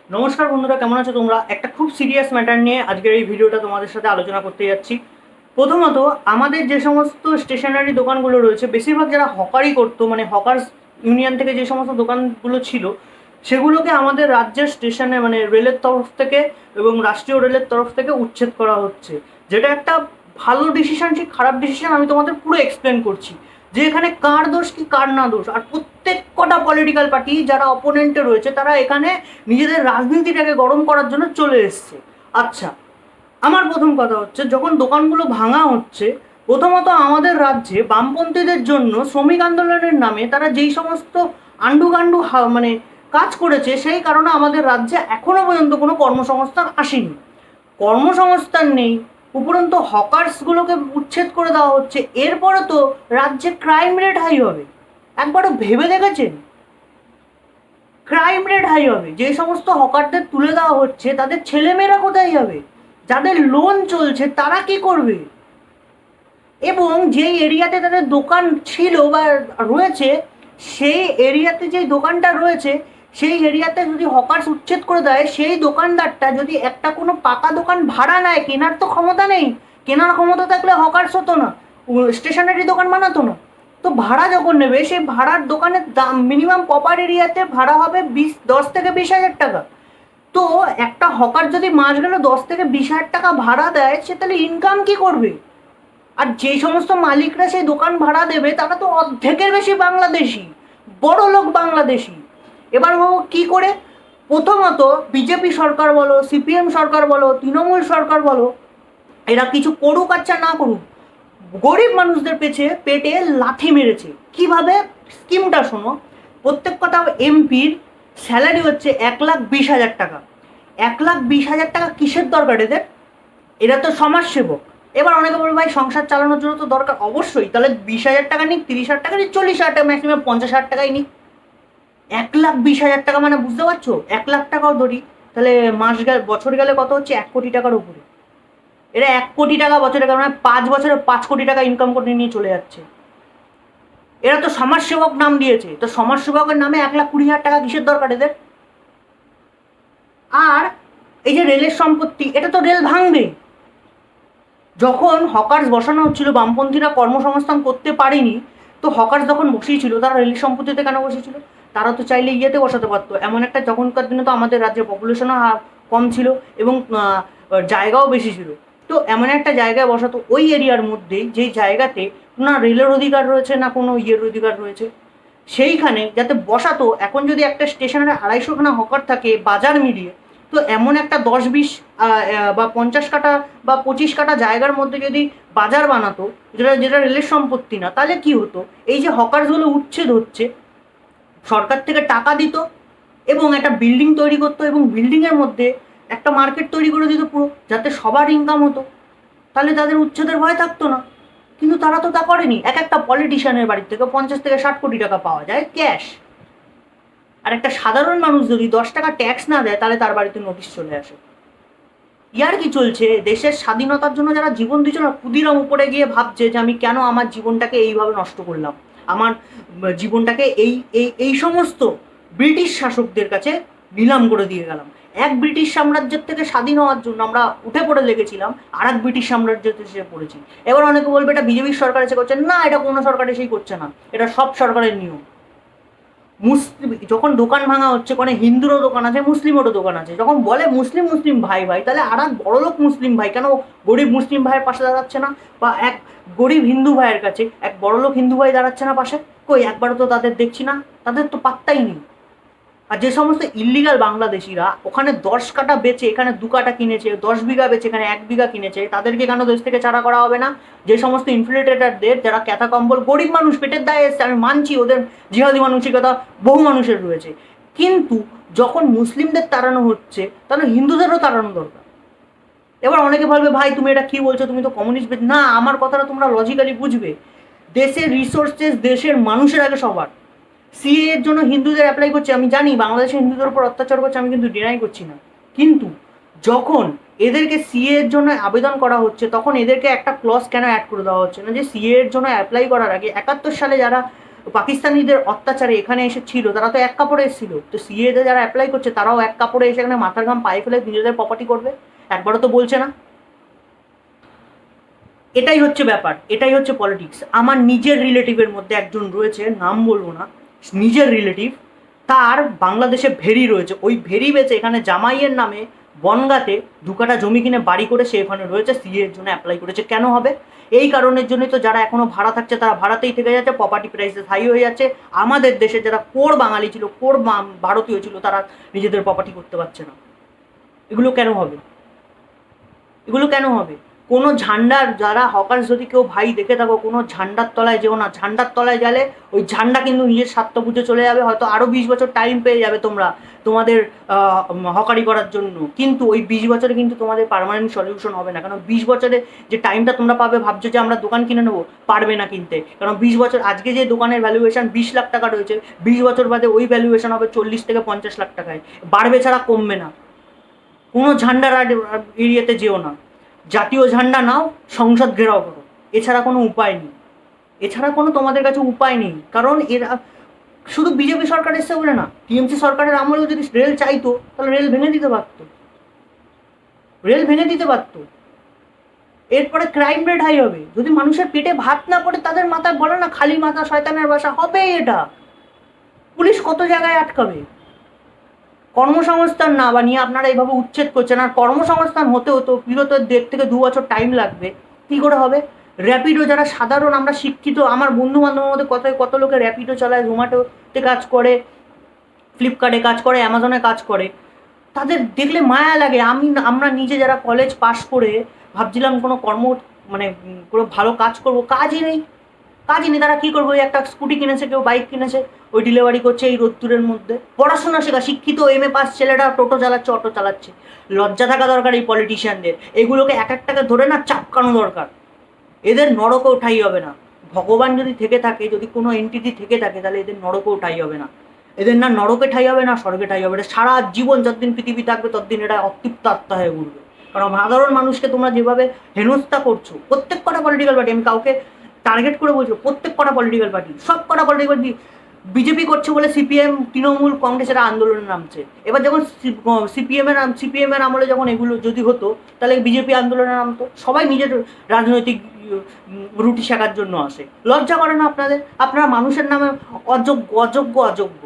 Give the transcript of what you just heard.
নমস্কার বন্ধুরা, কেমন আছো তোমরা? একটা খুব সিরিয়াস ম্যাটার নিয়ে আজকের এই ভিডিওটা তোমাদের সাথে আলোচনা করতে যাচ্ছি। প্রথমত, আমাদের যে সমস্ত স্টেশনারি দোকানগুলো রয়েছে, বেশিরভাগ যারা হকারি করতো, মানে হকার্স ইউনিয়ন থেকে যে সমস্ত দোকানগুলো ছিল, সেগুলোকে আমাদের রাজ্যের স্টেশনে মানে রেলের তরফ থেকে এবং রাষ্ট্রীয় রেলের তরফ থেকে উচ্ছেদ করা হচ্ছে। যেটা একটা ভালো ডিসিশন কি খারাপ ডিসিশন আমি তোমাদের পুরো এক্সপ্লেন করছি, যে এখানে কার দোষ কি কার না দোষ। আর প্রত্যেক কটা পলিটিক্যাল পার্টি যারা অপোনেন্টে রয়েছে তারা এখানে নিজেদের রাজনীতিটাকে গরম করার জন্য চলে এসছে। আচ্ছা, আমার প্রথম কথা হচ্ছে, যখন দোকানগুলো ভাঙা হচ্ছে, প্রথমত আমাদের রাজ্যে বামপন্থীদের জন্য শ্রমিক আন্দোলনের নামে তারা যেই সমস্ত আন্ডুগান্ডু মানে কাজ করেছে, সেই কারণে আমাদের রাজ্যে এখনো পর্যন্ত কোনো কর্মসংস্থান আসেনি। কর্মসংস্থান নেই, উপরন্তু হকার্সগুলোকে উচ্ছেদ করে দেওয়া হচ্ছে, এরপরে তো রাজ্যে ক্রাইম রেট হাই হবে। একবারও ভেবে দেখেছেন? ক্রাইম রেট হাই হবে, যে সমস্ত হকারদের তুলে দেওয়া হচ্ছে তাদের ছেলেমেয়েরা কোথায় যাবে? যাদের লোন চলছে তারা কি করবে? এবং যেই এরিয়াতে তাদের দোকান ছিল বা রয়েছে, সেই এরিয়াতে যেই দোকানটা রয়েছে, সেই এরিয়াতে যদি হকার্স উচ্ছেদ করে দেয়, সেই দোকানদারটা যদি একটা কোনো পাকা দোকান ভাড়া নেয়, কেনার তো ক্ষমতা নেই। কেনার ক্ষমতা থাকলে হকার্স হতো না, স্টেশনারি দোকান বানাতো না। তো ভাড়া যখন নেবে, সেই ভাড়ার দোকানের দাম মিনিমাম প্রপার এরিয়াতে ভাড়া হবে 10 থেকে 20 হাজার টাকা। তো একটা হকার যদি মাস গেলে 10 থেকে 20 হাজার টাকা ভাড়া দেয়, সে তাহলে ইনকাম কি করবে? আর যেই সমস্ত মালিকরা সেই দোকান ভাড়া দেবে তারা তো অর্ধেকের বেশি বাংলাদেশি, বড় লোক বাংলাদেশি। এবার ভাবো কি করে। প্রথমত, বিজেপি সরকার বলো, সিপিএম সরকার বলো, তৃণমূল সরকার বলো, এরা কিছু করুক আর না করুক, গরিব মানুষদের পেটে লাথি মেরেছে। কিভাবে? স্কিমটা শোনো। প্রত্যেক কটা এমপির স্যালারি হচ্ছে 1,20,000 টাকা। 1,20,000 টাকা কিসের দরকার এদের? এরা তো সমাজসেবক। এবার অনেকে বলবে, ভাই সংসার চালানোর জন্য তো দরকার, অবশ্যই। তাহলে 20,000 টাকা নিক, 30,000 টাকা নিক, 40,000 টাকা, ম্যাক্সিমাম 50,000 টাকাই নিক। 1,20,000 টাকা মানে বুঝতে পারছো? 1,00,000 টাকাও ধরি, তাহলে বছর গেলে কত হচ্ছে? 1 কোটি টাকার উপরে। এরা 1 কোটি টাকা বছরে, মানে 5 বছরে 5 কোটি টাকা ইনকাম করে নিয়ে চলে যাচ্ছে। এরা তো সমাজসেবক নাম দিয়েছে, তো সমাজসেবকের নামে 1,20,000 টাকা কিসের দরকার এদের? আর এই যে রেলের সম্পত্তি, এটা তো রেল ভাঙবে। যখন হকার্স বসানো হচ্ছিল, বামপন্থীরা কর্মসংস্থান করতে পারেনি, তো হকার্স যখন বসিয়েছিল, তারা রেল সম্পত্তিতে কেন বসেছিল? তারা তো চাইলে ইয়েতে বসাতে পারতো। এমন একটা, যখনকার দিনে তো আমাদের রাজ্যের পপুলেশনও কম ছিল এবং জায়গাও বেশি ছিল। তো এমন একটা জায়গায় বসাতো, ওই এরিয়ার মধ্যেই, যেই জায়গাতে না রেলের অধিকার রয়েছে না কোনো ইয়ের অধিকার রয়েছে, সেইখানে যাতে বসাতো। এখন যদি একটা স্টেশনে 250খানা হকার থাকে বাজার মিলিয়ে, তো এমন একটা 10-20 বা 50 কাঠা বা 25 কাঠা জায়গার মধ্যে যদি বাজার বানাতো, যেটা যেটা রেলের সম্পত্তি না, তাহলে কি হতো? এই যে হকারসগুলো উচ্ছেদ হচ্ছে, সরকার থেকে টাকা দিত এবং একটা বিল্ডিং তৈরি করতো, এবং বিল্ডিংয়ের মধ্যে একটা মার্কেট তৈরি করে দিত পুরো, যাতে সবার ইনকাম হতো। তাহলে তাদের উচ্ছেদের ভয় থাকতো না। কিন্তু তারা তো তা করেনি। এক একটা পলিটিশিয়ানের বাড়ির থেকে 50 থেকে 60 কোটি টাকা পাওয়া যায় ক্যাশ। আর একটা সাধারণ মানুষ যদি 10 টাকা ট্যাক্স না দেয়, তাহলে তার বাড়িতে নোটিশ চলে আসে। ইয়ার কি চলছে? দেশের স্বাধীনতার জন্য যারা জীবন দিচ্ছিল না, ক্ষুদিরাম উপরে গিয়ে ভাবছে যে আমি কেন আমার জীবনটাকে এইভাবে নষ্ট করলাম, আমার জীবনটাকে এই এই এই সমস্ত ব্রিটিশ শাসকদের কাছে নিলাম করে দিয়ে গেলাম। এক ব্রিটিশ সাম্রাজ্যের থেকে স্বাধীন হওয়ার জন্য আমরা উঠে পড়ে লেগেছিলাম, আর এক ব্রিটিশ সাম্রাজ্যতে এসে পড়েছি। এবার অনেকে বলবে এটা বিজেপির সরকার এসে করছে না, এটা কোনো সরকার এসেই করছে না, এটা সব সরকারের নিয়ম। মুসলিম যখন দোকান ভাঙা হচ্ছে, কোনো হিন্দুরও দোকান আছে, মুসলিমেরও দোকান আছে, যখন বলে মুসলিম মুসলিম ভাই ভাই, তাহলে আর এক বড়লোক মুসলিম ভাই কেন গরিব মুসলিম ভাইয়ের পাশে দাঁড়াচ্ছে না? বা এক গরিব হিন্দু ভাইয়ের কাছে এক বড়লোক হিন্দু ভাই দাঁড়াচ্ছে না পাশে? কই একবারও তো তাদের দেখছি না, তাদের তো পাত্তাই নেই। আর যে সমস্ত ইল্লিগাল বাংলাদেশিরা ওখানে 10 কাঠা বেচে এখানে 2 কাঠা কিনেছে, 10 বিঘা বেচে এখানে 1 বিঘা কিনেছে, তাদেরকে কেন দেশ থেকে ছাড়া করা হবে না? যে সমস্ত ইনফিল্ট্রেটারদের, যারা ক্যাথা কম্বল, গরিব মানুষ পেটের দায়ে এসছে, আমি মানছি ওদের জিহাদি মানসিকতা বহু মানুষের রয়েছে, কিন্তু যখন মুসলিমদের তাড়ানো হচ্ছে, তাহলে হিন্দুদেরও তাড়ানো দরকার। এবার অনেকে বলবে, ভাই তুমি এটা কি বলছো, তুমি তো কমিউনিস্ট। না, আমার কথাটা তোমরা লজিক্যালি বুঝবে। দেশের রিসোর্সেস দেশের মানুষের আগে সবার। সিএ এর জন্য হিন্দুদের অ্যাপ্লাই করছে, আমি জানি বাংলাদেশে হিন্দুদের উপর অত্যাচার করছে, আমি কিন্তু ডিনাই করছি না। কিন্তু যখন এদেরকে সিএ এর জন্য আবেদন করা হচ্ছে, তখন এদেরকে একটা ক্লজ কেন অ্যাড করে দেওয়া হচ্ছে না, যে সিএ এর জন্য অ্যাপ্লাই করার আগে 71 সালে যারা পাকিস্তানিদের অত্যাচারে এখানে এসে ছিল, তারা তো এক কাপড়ে এসেছিল। তো সিএতে যারা অ্যাপ্লাই করছে তারাও এক কাপড়ে এসে এখানে মাথার ঘাম পায়ে ফেলে নিজেদের প্রপার্টি করবে? একবারও তো বলছে না। এটাই হচ্ছে ব্যাপার, এটাই হচ্ছে পলিটিক্স। আমার নিজের রিলেটিভের মধ্যে একজন রয়েছে, নাম বলবো না, নিজের রিলেটিভ, তার বাংলাদেশে ভেরি রয়েছে। ওই ভেরি বেচে এখানে জামাইয়ের নামে বনগাঁতে 2 কাঠা জমি কিনে বাড়ি করে সে ওখানে রয়েছে, সিএ এর জন্য অ্যাপ্লাই করেছে। কেন হবে? এই কারণের জন্যই তো যারা এখনো ভাড়া থাকছে তারা ভাড়াতেই থেকে যাচ্ছে, প্রপার্টি প্রাইসেস হাই হয়ে যাচ্ছে। আমাদের দেশে যারা কোর বাঙালি ছিল, কোর ভারতীয় ছিল, তারা নিজেদের প্রপার্টি করতে পারছে না। এগুলো কেন হবে? এগুলো কেন হবে? কোনো ঝান্ডার, যারা হকার্স যদি কেউ ভাই দেখে থাকো, কোনো ঝান্ডার তলায় যেও না। ঝান্ডার তলায় গেলে ওই ঝান্ডা কিন্তু নিজের স্বার্থ বুঝে চলে যাবে। হয়তো আরও 20 বছর টাইম পেয়ে যাবে তোমরা তোমাদের হকারি করার জন্য, কিন্তু ওই 20 বছরে কিন্তু তোমাদের পার্মানেন্ট সলিউশন হবে না। কারণ 20 বছরে যে টাইমটা তোমরা পাবে, ভাবছো যে আমরা দোকান কিনে নেবো, পারবে না কিনতে। কারণ 20 বছর, আজকে যে দোকানের ভ্যালুয়েশন 20 লাখ টাকা রয়েছে, 20 বছর বাদে ওই ভ্যালুয়েশন হবে 40 থেকে 50 লাখ টাকায়, বাড়বে ছাড়া কমবে না। কোনো ঝান্ডার এরিয়াতে যেও না, জাতীয় ঝান্ডা নাও, সংসদ ঘেরাও করো, এছাড়া কোনো উপায় নেই। এছাড়া কোনো তোমাদের কাছে উপায় নেই। কারণ এরা শুধু বিজেপি সরকার এসছে বলে না, টিএমসি সরকারের আমলেও যদি রেল চাইতো তাহলে রেল ভেঙে দিতে পারতো, রেল ভেঙে দিতে পারতো। এরপরে ক্রাইম রেট হাই হবে। যদি মানুষের পেটে ভাত না পড়ে, তাদের মাথায় বলে না খালি মাথা শয়তানের বাসা, হবে এটা। পুলিশ কত জায়গায় আটকাবে? কর্মসংস্থান না বানিয়ে আপনারা এইভাবে উচ্ছেদ করছেন। আর কর্মসংস্থান হতে হতো বিগত 1.5 থেকে 2 বছর টাইম লাগবে। কী করে হবে? র্যাপিডো, যারা সাধারণ আমরা শিক্ষিত, আমার বন্ধু বান্ধবের মধ্যে কত লোকে র্যাপিডো চালায়, জোম্যাটোতে কাজ করে, ফ্লিপকার্টে কাজ করে, অ্যামাজনে কাজ করে, তাদের দেখলে মায়া লাগে। আমরা নিজে যারা কলেজ পাশ করে ভাবছিলাম কোনো মানে কোনো ভালো কাজ করব, কাজই নেই। তারা কী করবো? ওই একটা স্কুটি কিনেছে, কেউ বাইক কিনেছে, ওই ডেলিভারি করছে এই রোদ্দুরের মধ্যে। পড়াশোনা শেখা, শিক্ষিত এমএ পাস ছেলেরা টোটো চালাচ্ছে, অটো চালাচ্ছে। লজ্জা থাকা দরকার এই পলিটিশিয়ানদের। এগুলোকে এক একটাকে ধরে না চাপকানো দরকার। এদের নরকেও ঠাঁই হবে না। ভগবান যদি থেকে থাকে, যদি কোনো এন্টিটি থেকে থাকে, তাহলে এদের নরকেও ঠাঁই হবে না। এদের না নরকে ঠাঁই হবে না স্বর্গে ঠাঁই হবে না। সারা জীবন যতদিন পৃথিবী থাকবে ততদিন এরা অতৃপ্ত আত্মা হয়ে উঠবে। কারণ সাধারণ মানুষকে তোমরা যেভাবে হেনস্থা করছো, প্রত্যেক কটা পলিটিক্যাল পার্টি, আমি কাউকে টার্গেট করে বলছো, প্রত্যেক কটা পলিটিক্যাল পার্টি, সব কটা পলিটিক্যাল পার্টি বিজেপি করছে বলে সিপিএম, তৃণমূল, কংগ্রেসের আন্দোলনে নামছে। এবার যখন সিপিএম এর আমলে যখন এগুলো যদি হতো, তাহলে বিজেপি আন্দোলনে নামতো। সবাই নিজের রাজনৈতিক রুটি শেখার জন্য আসে। লজ্জা করে না আপনাদের? আপনারা মানুষের নামে অযোগ্য অযোগ্য অযোগ্য।